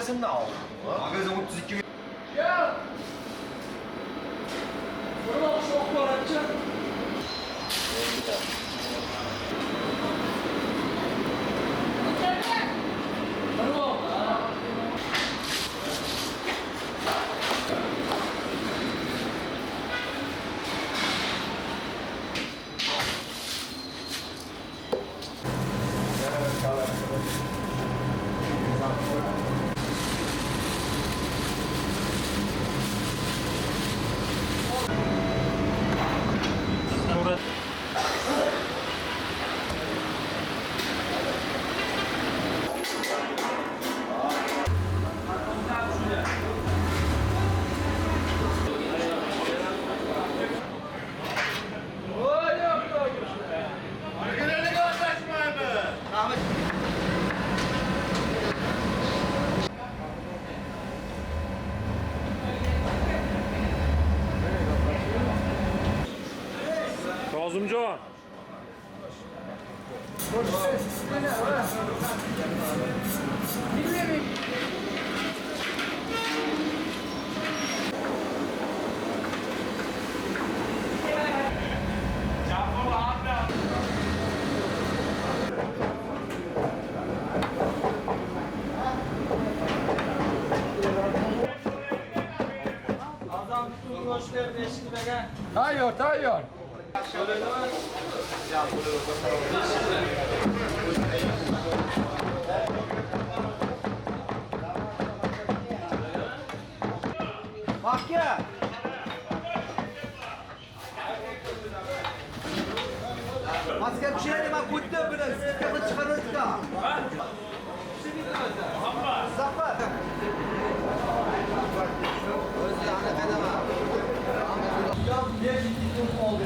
Magazin al. Magazin 32 bin. Ya! Burada çok var açacak. Kazımcan. Tayor, tayor. Bak ya. Maske bir şey değil, bak kutlu böyle sıkıntı çıkarırız da. Zafer. Özgür'e kadar var. Ya bir gittim oldu.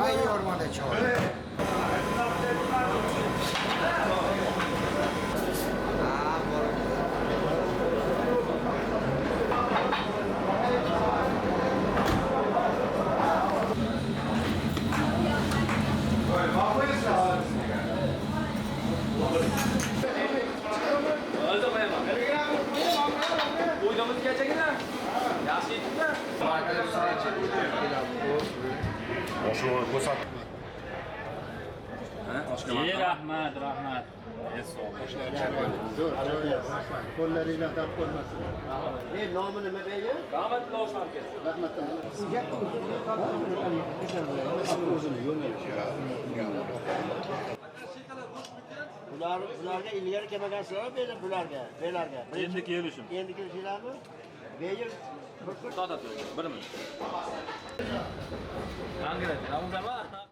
Ay ormanda çok. Uydamız gelecek mi? Yaşı yettik mi? Arkadaşlar Shu ko'rsat. Rahmat. Qo'llaringlardan qo'lmasin. Nomi nima beyni? Bularga ilgari kelmagansizlar bularga. Endi kelishim. Endi kelishinglarmi? Beyni Birmi? Angret,